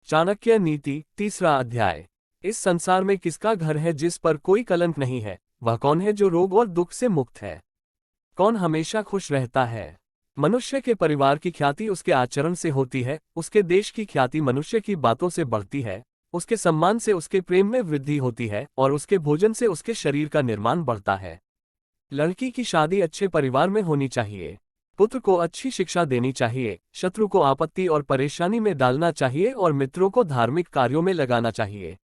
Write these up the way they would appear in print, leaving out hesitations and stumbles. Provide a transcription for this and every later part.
चाणक्य नीति, तीसरा अध्याय। इस संसार में किसका घर है जिस पर कोई कलंक नहीं है? वह कौन है जो रोग और दुख से मुक्त है? कौन हमेशा खुश रहता है? मनुष्य के परिवार की ख्याति उसके आचरण से होती है, उसके देश की ख्याति मनुष्य की बातों से बढ़ती है, उसके सम्मान से उसके प्रेम में वृद्धि होती है और उसके भोजन से उसके शरीर का निर्माण बढ़ता है। लड़की की शादी अच्छे परिवार में होनी चाहिए। पुत्र को अच्छी शिक्षा देनी चाहिए, शत्रु को आपत्ति और परेशानी में डालना चाहिए और मित्रों को धार्मिक कार्यों में लगाना चाहिए।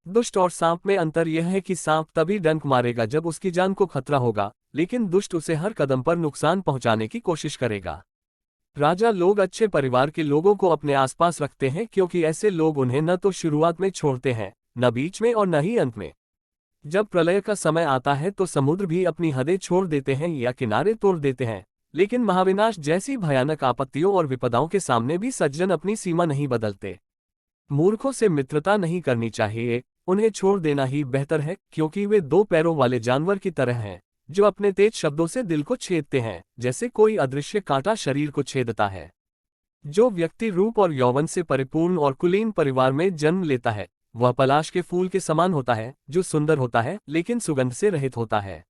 दुष्ट और सांप में अंतर यह है कि सांप तभी डंक मारेगा जब उसकी जान को खतरा होगा, लेकिन दुष्ट उसे हर कदम पर नुकसान पहुंचाने की कोशिश करेगा। राजा लोग अच्छे परिवार के लोगों को अपने आसपास रखते हैं क्योंकि ऐसे लोग उन्हें न तो शुरुआत में छोड़ते हैं, न बीच में और न ही अंत में। जब प्रलय का समय आता है तो समुद्र भी अपनी हदें छोड़ देते हैं या किनारे तोड़ देते हैं, लेकिन महाविनाश जैसी भयानक आपत्तियों और विपदाओं के सामने भी सज्जन अपनी सीमा नहीं बदलते। मूर्खों से मित्रता नहीं करनी चाहिए, उन्हें छोड़ देना ही बेहतर है क्योंकि वे दो पैरों वाले जानवर की तरह हैं, जो अपने तेज शब्दों से दिल को छेदते हैं, जैसे कोई अदृश्य कांटा शरीर को छेदता है। जो व्यक्ति रूप और यौवन से परिपूर्ण और कुलीन परिवार में जन्म लेता है, वह पलाश के फूल के समान होता है, जो सुंदर होता है लेकिन सुगंध से रहित होता है।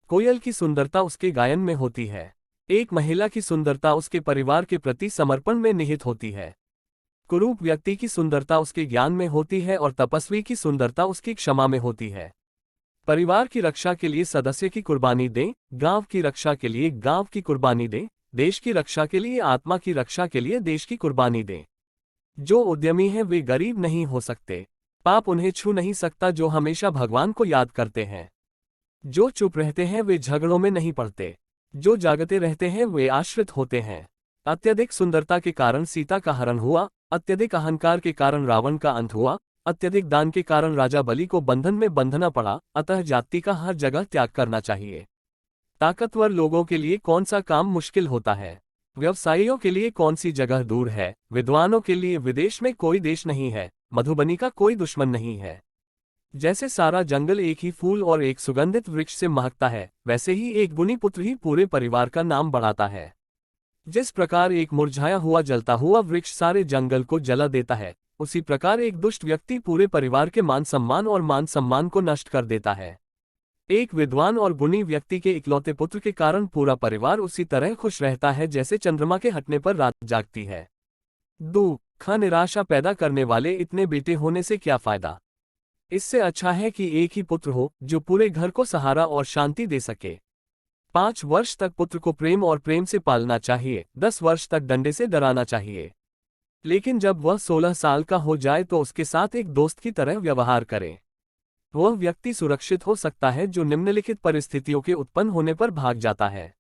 कोयल की सुंदरता उसके गायन में होती है। एक महिला की सुंदरता उसके परिवार के प्रति समर्पण में निहित होती है। कुरूप व्यक्ति की सुंदरता उसके ज्ञान में होती है और तपस्वी की सुंदरता उसकी क्षमा में होती है। परिवार की रक्षा के लिए सदस्य की कुर्बानी दें, गांव की रक्षा के लिए गांव की कुर्बानी दें, देश की रक्षा के लिए आत्मा की रक्षा के लिए देश की कुर्बानी दें। जो उद्यमी हैं वे गरीब नहीं हो सकते। पाप उन्हें छू नहीं सकता जो हमेशा भगवान को याद करते हैं। जो चुप रहते हैं वे झगड़ों में नहीं पड़ते। जो जागते रहते हैं वे आश्रित होते हैं। अत्यधिक सुंदरता के कारण सीता का हरण हुआ, अत्यधिक अहंकार के कारण रावण का अंत हुआ, अत्यधिक दान के कारण राजा बलि को बंधन में बंधना पड़ा। अतः जाति का हर जगह त्याग करना चाहिए। ताकतवर लोगों के लिए कौन सा काम मुश्किल होता है? व्यवसायियों के लिए कौन सी जगह दूर है? विद्वानों के लिए विदेश में कोई देश नहीं है, मधुबनी का कोई दुश्मन नहीं है। जैसे सारा जंगल एक ही फूल और एक सुगंधित वृक्ष से महकता है, वैसे ही एक गुणी पुत्र ही पूरे परिवार का नाम बढ़ाता है। जिस प्रकार एक मुरझाया हुआ जलता हुआ वृक्ष सारे जंगल को जला देता है, उसी प्रकार एक दुष्ट व्यक्ति पूरे परिवार के मान सम्मान को नष्ट कर देता है। एक विद्वान और गुणी व्यक्ति के इकलौते पुत्र के कारण पूरा परिवार उसी तरह खुश रहता है जैसे चंद्रमा के हटने पर रात जागती है। दुख निराशा पैदा करने वाले इतने बेटे होने से क्या फायदा? इससे अच्छा है कि एक ही पुत्र हो जो पूरे घर को सहारा और शांति दे सके। 5 वर्ष तक पुत्र को प्रेम और प्रेम से पालना चाहिए, 10 वर्ष तक डंडे से डराना चाहिए। लेकिन जब वह 16 साल का हो जाए तो उसके साथ एक दोस्त की तरह व्यवहार करें। वह व्यक्ति सुरक्षित हो सकता है जो निम्नलिखित परिस्थितियों के उत्पन्न होने पर भाग जाता है।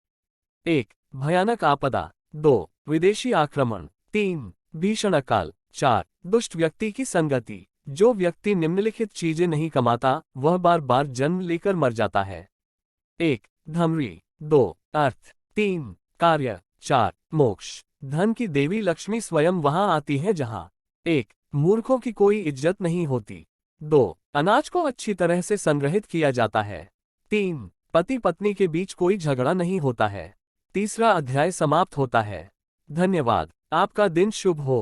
1. भयानक आपदा। 2. विदेशी आक्रमण। 3. भीषण अकाल। 4. दुष्ट व्यक्ति की संगति। जो व्यक्ति निम्नलिखित चीजें नहीं कमाता, वह बार बार जन्म लेकर मर जाता है। 1. धमरी। 2. अर्थ। 3. कार्य। 4. मोक्ष। धन की देवी लक्ष्मी स्वयं वहां आती है जहां 1. मूर्खों की कोई इज्जत नहीं होती। 2. अनाज को अच्छी तरह से संग्रहित किया जाता है। 3. पति पत्नी के बीच कोई झगड़ा नहीं होता है। तीसरा अध्याय समाप्त होता है। धन्यवाद। आपका दिन शुभ हो।